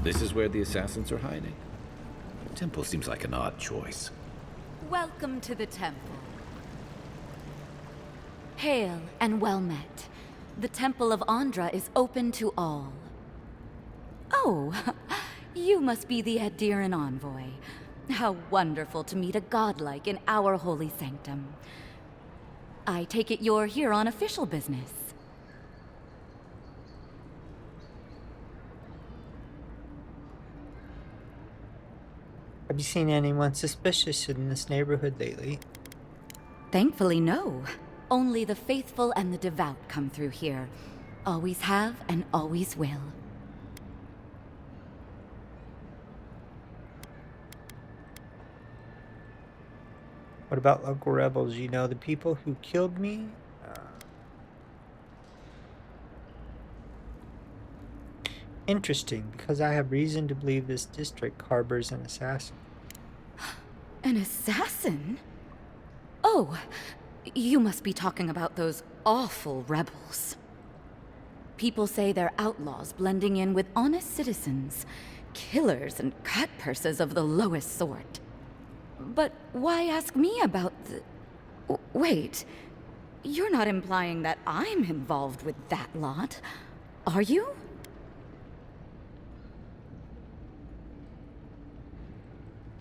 This is where the assassins are hiding? The temple seems like an odd choice. Welcome to the temple. Hail and well met. The Temple of Aedyr is open to all. Oh, you must be the Aedyr envoy. How wonderful to meet a godlike in our holy sanctum. I take it you're here on official business. Have you seen anyone suspicious in this neighborhood lately? Thankfully, no. Only the faithful and the devout come through here. Always have and always will. What about local rebels? You know the people who killed me? Interesting, because I have reason to believe this district harbors an assassin. An assassin? Oh, you must be talking about those awful rebels. People say they're outlaws blending in with honest citizens, killers and cutpurses of the lowest sort. But why ask me about the... Wait, you're not implying that I'm involved with that lot, are you?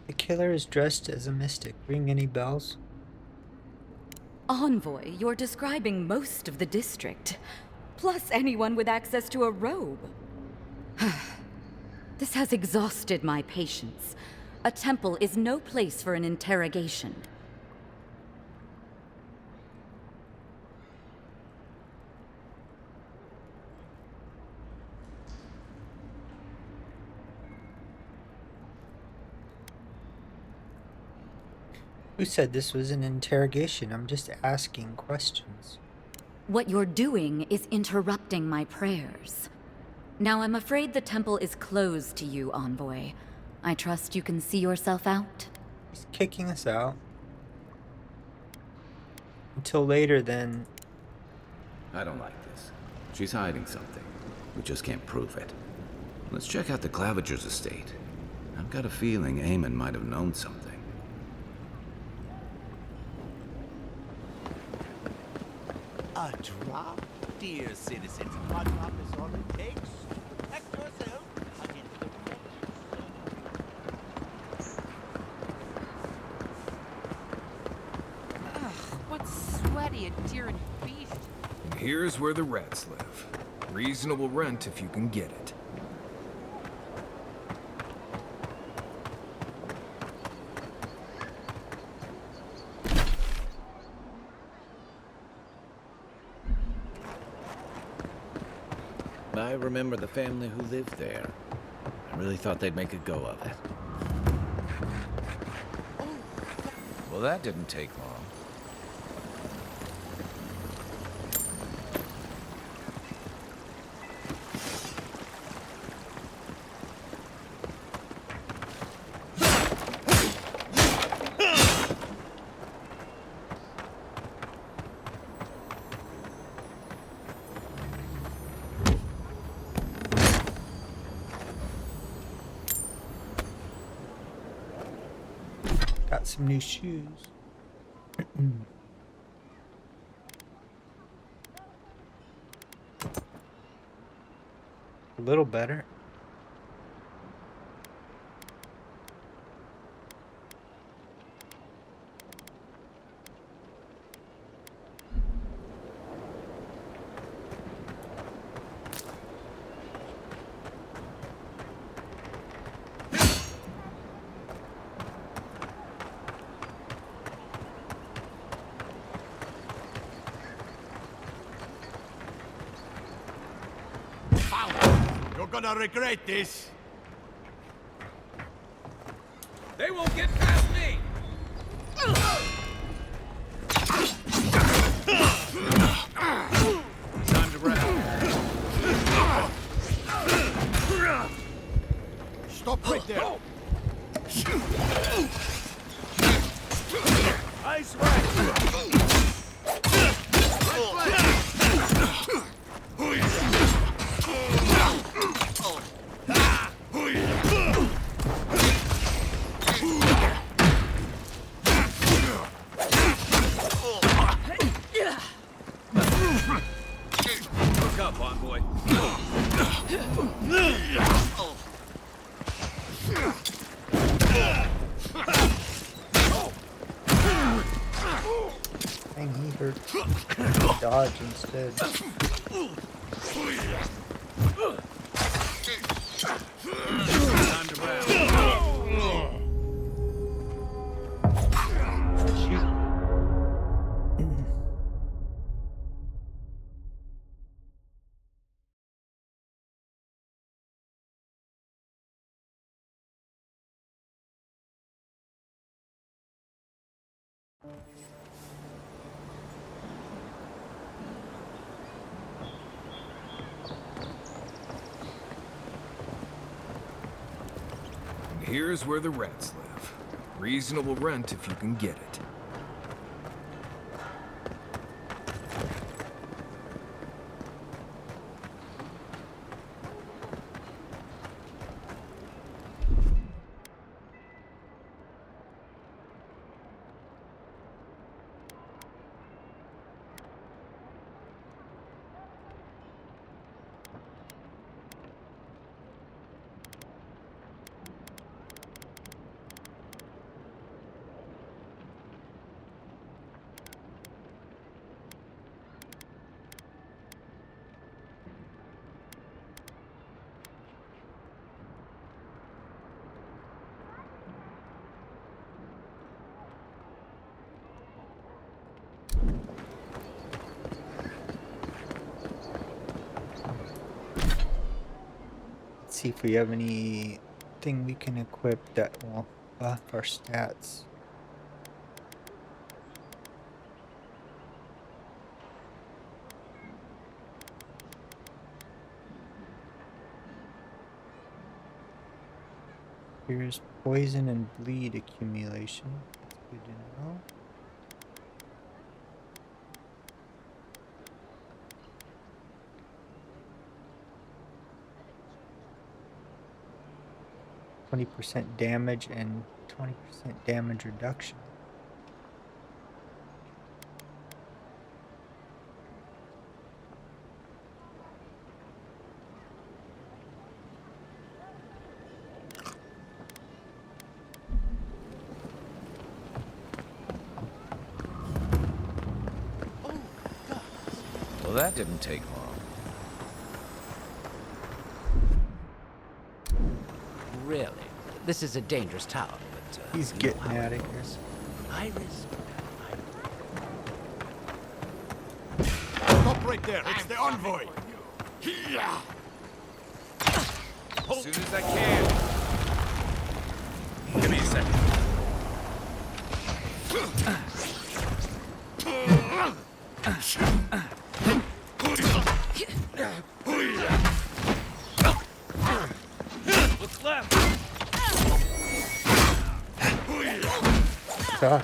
The killer is dressed as a mystic. Ring any bells? Envoy, you're describing most of the district, plus anyone with access to a robe. This has exhausted my patience. A temple is no place for an interrogation. Who said this was an interrogation? I'm just asking questions. What you're doing is interrupting my prayers. Now I'm afraid the temple is closed to you, Envoy. I trust you can see yourself out? He's kicking us out. Until later, then. I don't like this. She's hiding something. We just can't prove it. Let's check out the Claviger's estate. I've got a feeling Eamon might have known something. A drop, dear citizens. One drop is all it takes. Protect yourself against the Ugh, what's sweaty, Aedyr and beast? Here's where the rats live. Reasonable rent if you can get it. I remember the family who lived there. I really thought they'd make a go of it. Well, that didn't take long. Got some new shoes. A little better. You're gonna regret this. They won't get past me! Time to wrap. Stop right there. Ice rack. Right Back up, envoy. Dang, he hurt. Dodge instead. Time to wrap. Shoot. Here's where the rats live. Reasonable rent if you can get it. See if we have anything we can equip that will buff our stats. Here's poison and bleed accumulation. That's good to know. %20 damage and 20% damage reduction. Well, that didn't take long. Really? This is a dangerous town, but He's you getting know how out it of here. goes. I risk. Stop right there. It's the envoy. As soon as I can. Give me a second. What's left? Ah.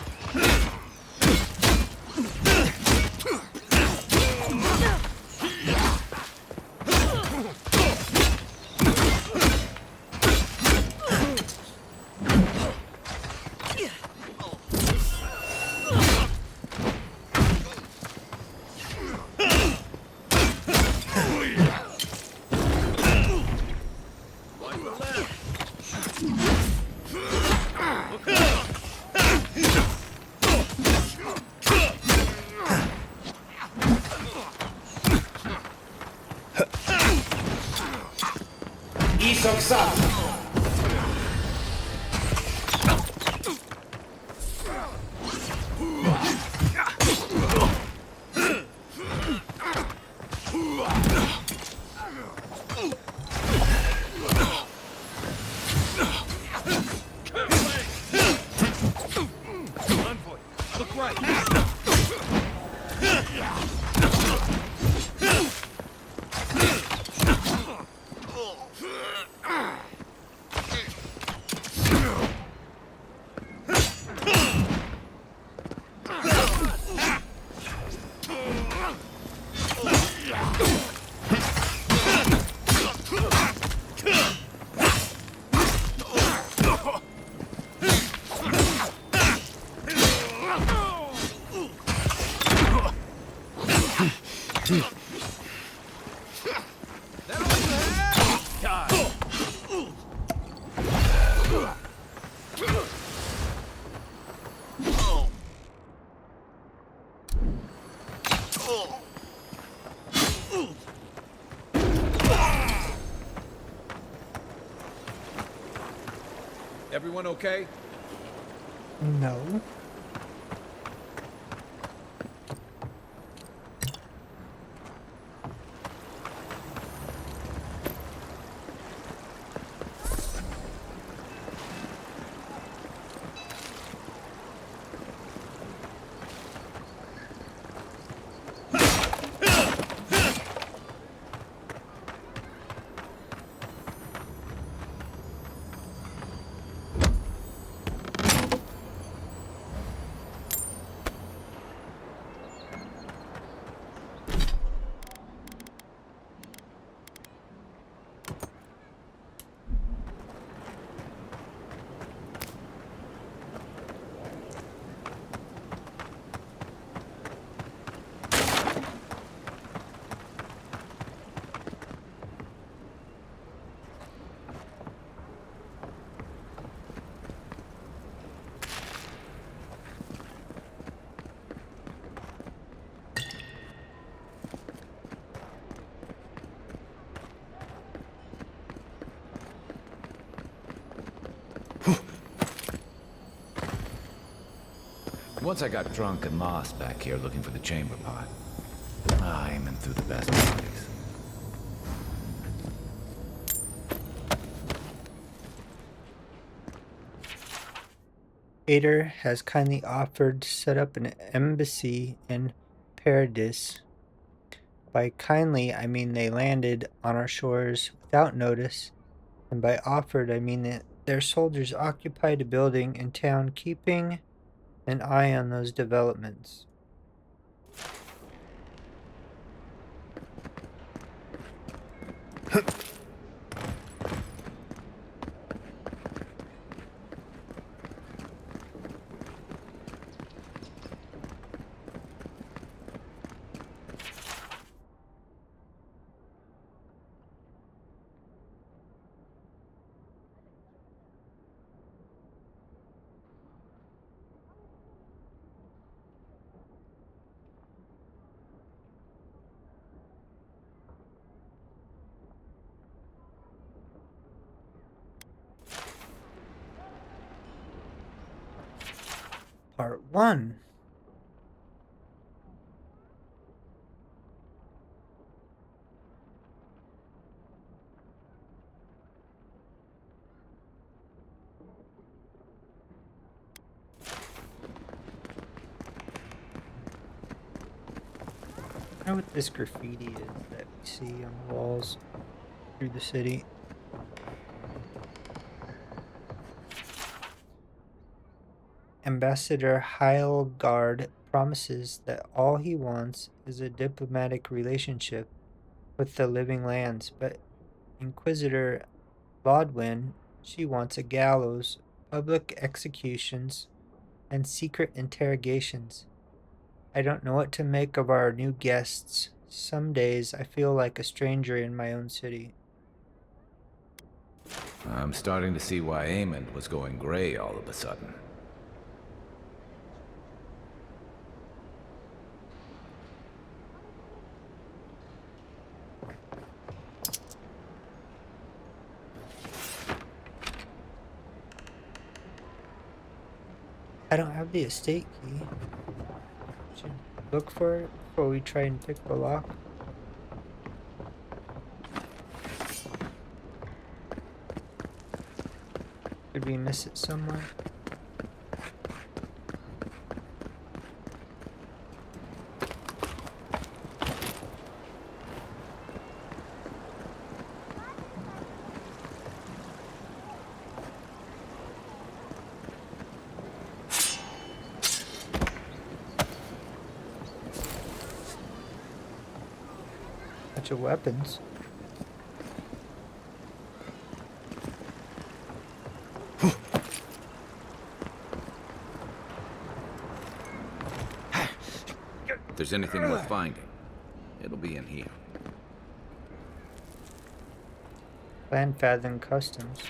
Everyone okay? No. Once I got drunk and lost back here looking for the chamber pot. Aiming through the best bodies. Aedyr has kindly offered to set up an embassy in Paradis. By kindly, I mean they landed on our shores without notice, and by offered, I mean that their soldiers occupied a building in town, keeping an eye on those developments. Part 1. I wonder what this graffiti is that we see on the walls through the city. Ambassador Heilgard promises that all he wants is a diplomatic relationship with the living lands, but Inquisitor Laudwin, she wants a gallows, public executions, and secret interrogations. I don't know what to make of our new guests. Some days I feel like a stranger in my own city. I'm starting to see why Aemon was going gray all of a sudden. I don't have the estate key. Should look for it before we try and pick the lock. Did we miss it somewhere? Bunch of weapons. If there's anything worth finding, it'll be in here. Landfathom Customs.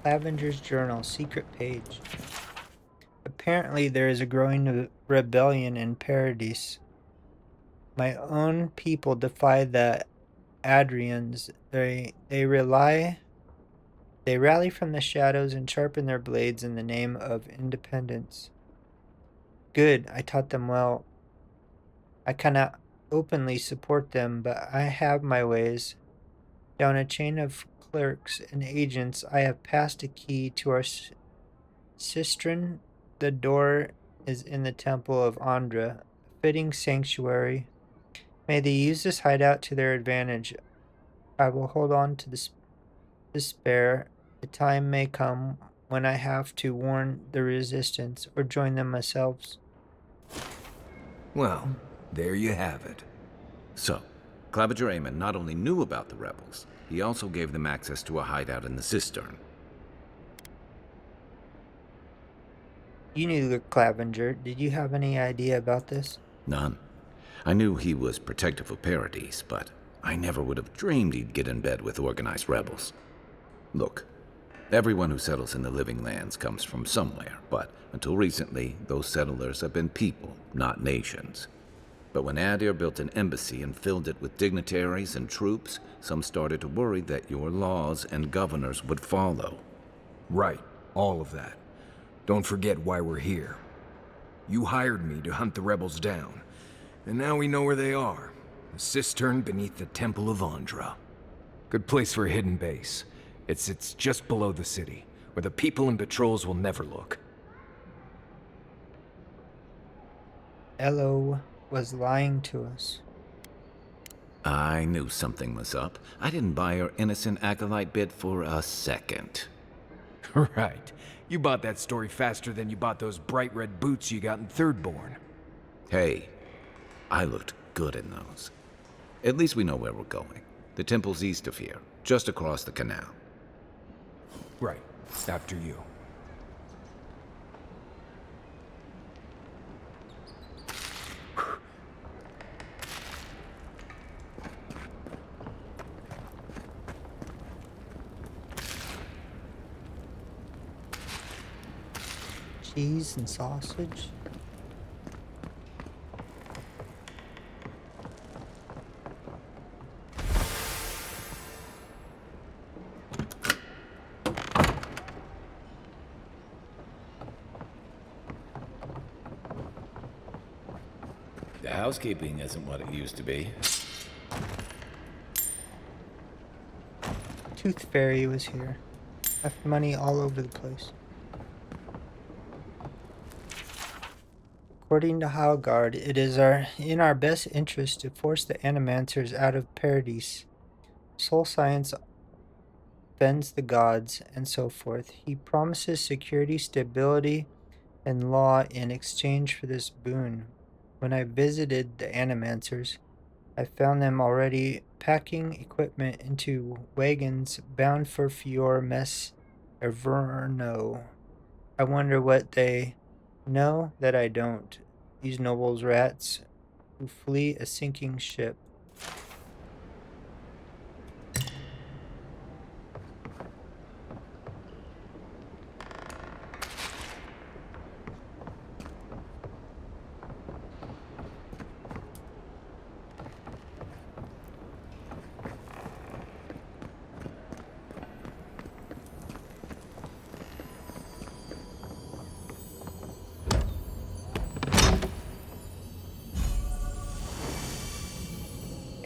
Clavenger's journal, secret page. Apparently, there is a growing rebellion in Paradise. My own people defy the Aedyrians. They rally from the shadows and sharpen their blades in the name of independence. Good, I taught them well. I cannot openly support them, but I have my ways. Down a chain of clerks and agents, I have passed a key to our cistern. The door is in the temple of Andra, a fitting sanctuary. May they use this hideout to their advantage. I will hold on to despair. The time may come when I have to warn the resistance or join them myself. Well, there you have it. So, Claviger Aemon not only knew about the rebels, he also gave them access to a hideout in the cistern. You knew Clavenger. Did you have any idea about this? None. I knew he was protective of Paradise, but I never would have dreamed he'd get in bed with organized rebels. Look, everyone who settles in the Living Lands comes from somewhere, but until recently, those settlers have been people, not nations. But when Aedyr built an embassy and filled it with dignitaries and troops, some started to worry that your laws and governors would follow. Right, all of that. Don't forget why we're here. You hired me to hunt the rebels down, and now we know where they are. A cistern beneath the Temple of Andra. Good place for a hidden base. It sits just below the city, where the people and patrols will never look. Elo was lying to us. I knew something was up. I didn't buy her innocent acolyte bit for a second. Right. You bought that story faster than you bought those bright red boots you got in Thirdborn. Hey, I looked good in those. At least we know where we're going. The temple's east of here, just across the canal. Right. After you. Cheese and sausage. The housekeeping isn't what it used to be. Tooth Fairy was here. Left money all over the place. According to Hallgard, it is in our best interest to force the Animancers out of Paradise. Soul science bends the gods, and so forth. He promises security, stability, and law in exchange for this boon. When I visited the Animancers, I found them already packing equipment into wagons bound for Fior Mess Everno. I wonder what they know that I don't. These nobles rats who flee a sinking ship.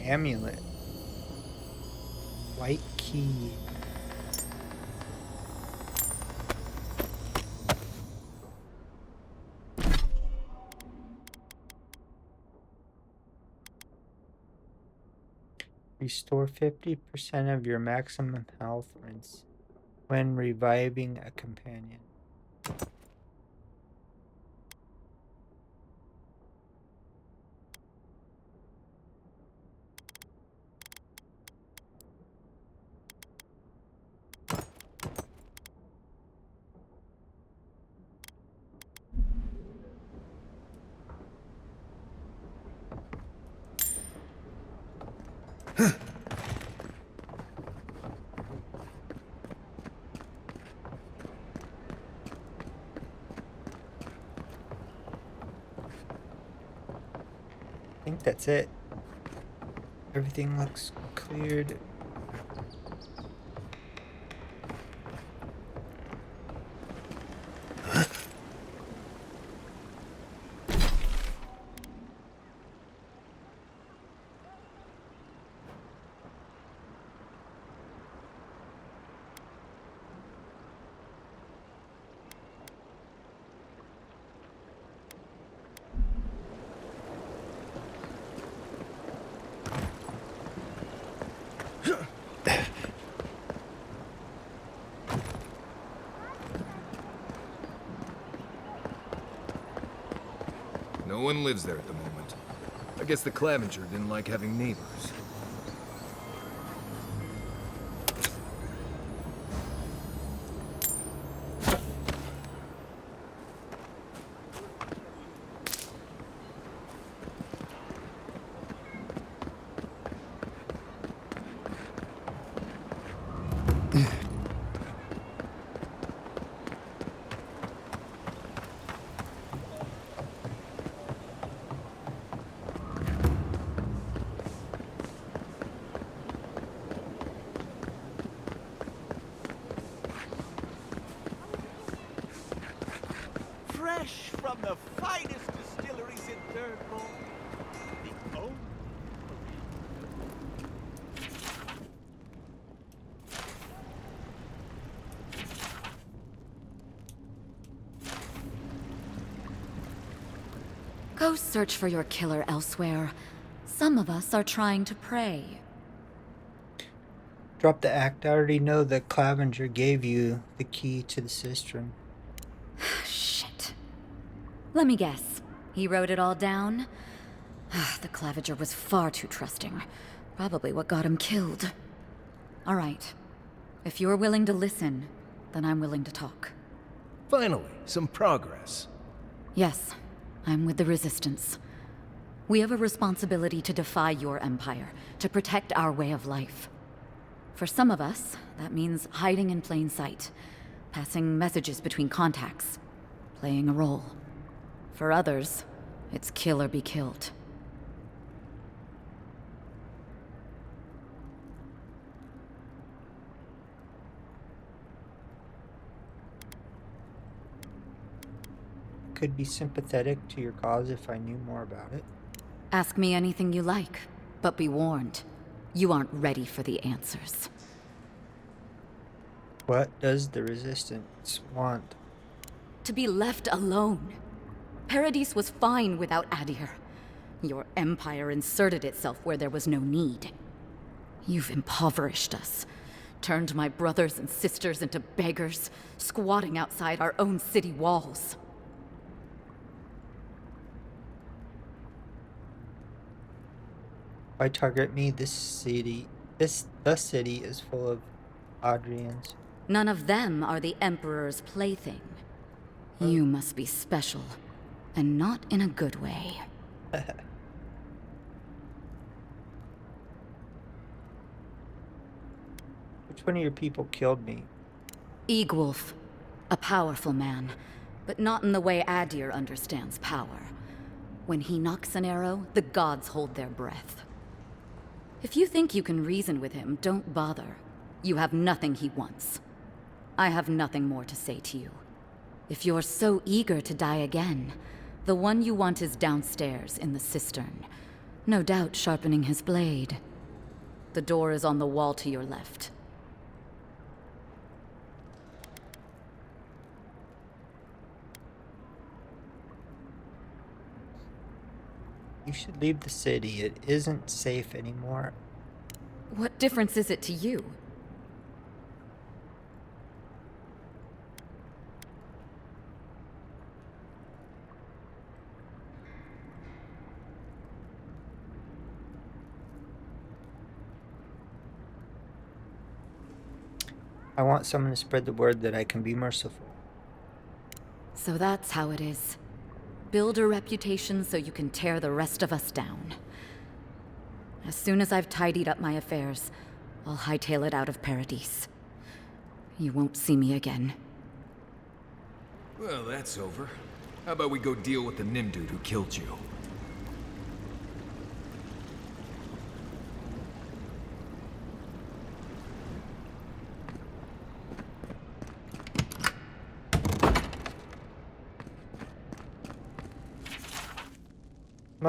Amulet. White key. Restore 50% of your maximum health when reviving a companion. think that's it. Everything looks cleared. No one lives there at the moment. I guess the Clavenger didn't like having neighbors. Fresh from the finest distilleries in Third World. The only Go search for your killer elsewhere. Some of us are trying to pray. Drop the act. I already know that Clavenger gave you the key to the cistern. Shit. Let me guess. He wrote it all down? The Clavenger was far too trusting. Probably what got him killed. All right. If you're willing to listen, then I'm willing to talk. Finally, some progress. Yes, I'm with the Resistance. We have a responsibility to defy your empire, to protect our way of life. For some of us, that means hiding in plain sight, passing messages between contacts, playing a role. For others, it's kill or be killed. Could be sympathetic to your cause if I knew more about it. Ask me anything you like, but be warned. You aren't ready for the answers. What does the Resistance want? To be left alone. Paradis was fine without Aedyr. Your empire inserted itself where there was no need. You've impoverished us, turned my brothers and sisters into beggars, squatting outside our own city walls. Why target me? The city is full of Aedryans. None of them are the Emperor's plaything. You must be special, and not in a good way. Which one of your people killed me? Eagwolf, a powerful man, but not in the way Aedyr understands power. When he knocks an arrow, the gods hold their breath. If you think you can reason with him, don't bother. You have nothing he wants. I have nothing more to say to you. If you're so eager to die again, the one you want is downstairs in the cistern, no doubt sharpening his blade. The door is on the wall to your left. You should leave the city. It isn't safe anymore. What difference is it to you? I want someone to spread the word that I can be merciful. So that's how it is. Build a reputation so you can tear the rest of us down. As soon as I've tidied up my affairs, I'll hightail it out of Paradis. You won't see me again. Well, that's over. How about we go deal with the Nim dude who killed you?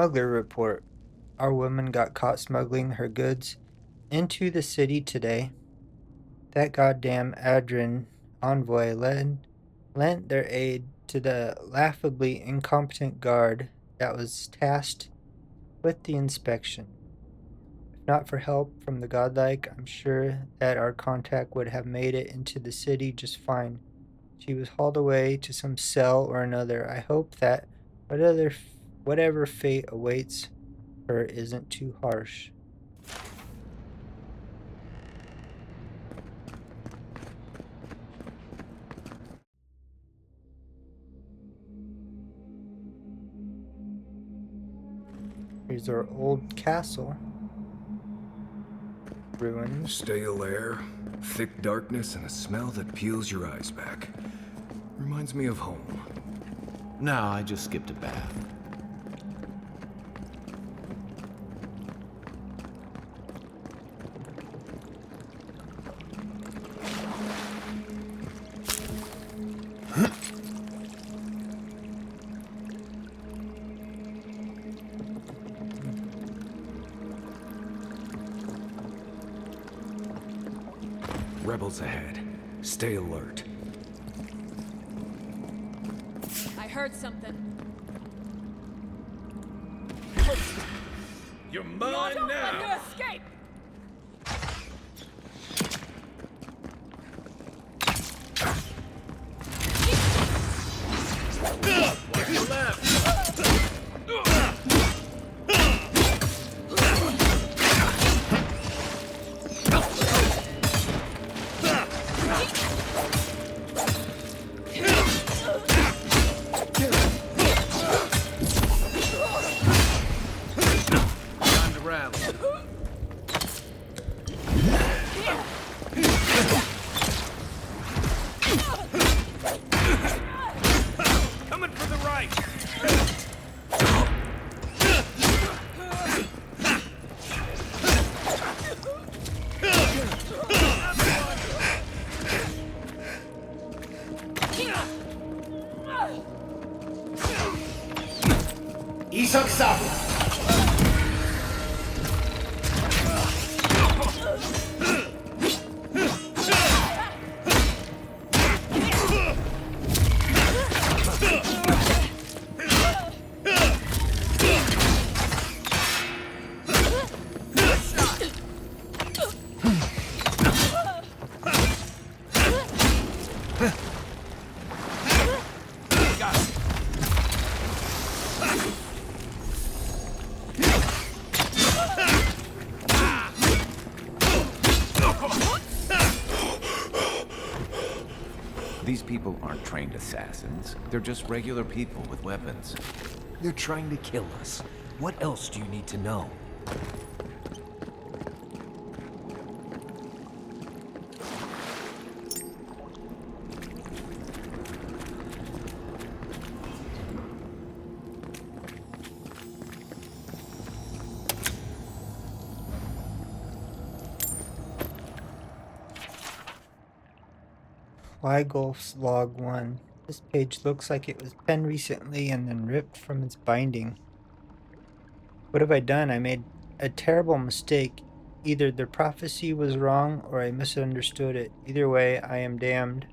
Smuggler report. Our woman got caught smuggling her goods into the city today. That goddamn Aedyr envoy lent their aid to the laughably incompetent guard that was tasked with the inspection. If not for help from the godlike, I'm sure that our contact would have made it into the city just fine. She was hauled away to some cell or another. I hope that whatever fate awaits her isn't too harsh. Here's our old castle. Ruins. Stale air, thick darkness, and a smell that peels your eyes back. Reminds me of home. No, I just skipped a bath. Rebels ahead. Stay alert. I heard something. You're No, mine don't let now! her escape! Watch your left! Coming for the right! These people aren't trained assassins. They're just regular people with weapons. They're trying to kill us. What else do you need to know? Wygolf's Log 1. This page looks like it was penned recently and then ripped from its binding. What have I done? I made a terrible mistake. Either the prophecy was wrong or I misunderstood it. Either way, I am damned.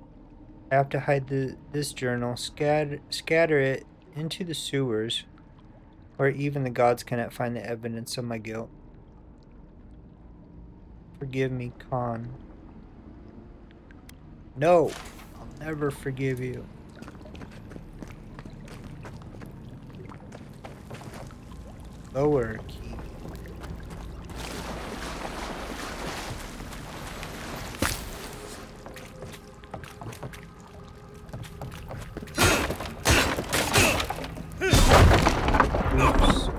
I have to hide this journal, scatter it into the sewers, where even the gods cannot find the evidence of my guilt. Forgive me, Khan. No, I'll never forgive you. Lower key. Oops.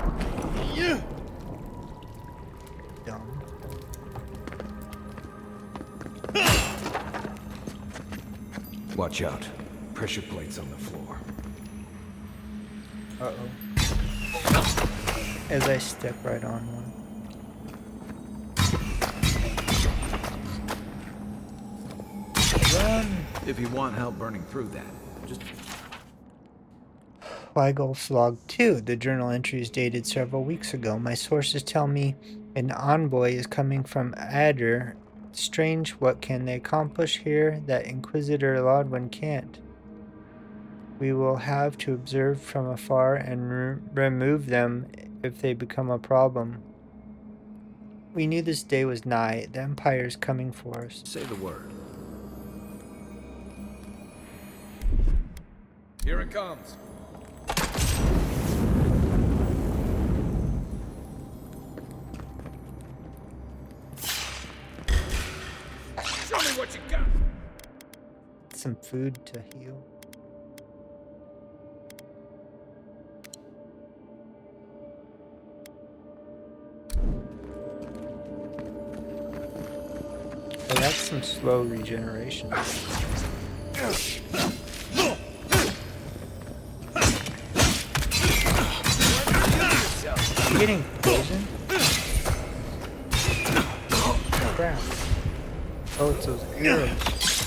Dumb. Watch out. Pressure plates on the floor. Uh-oh. As I step right on one. Run if you want help burning through that. Just Quigolf's log 2. The journal entry is dated several weeks ago. My sources tell me an envoy is coming from Aedyr. Strange, what can they accomplish here that Inquisitor Lodwin can't? We will have to observe from afar and remove them if they become a problem. We knew this day was nigh. The Empire is coming for us. Say the word. Here it comes. Show me what you got. Some food to heal. Oh, that's some slow regeneration. You getting poisoned? Crap. Oh, it's those arrows.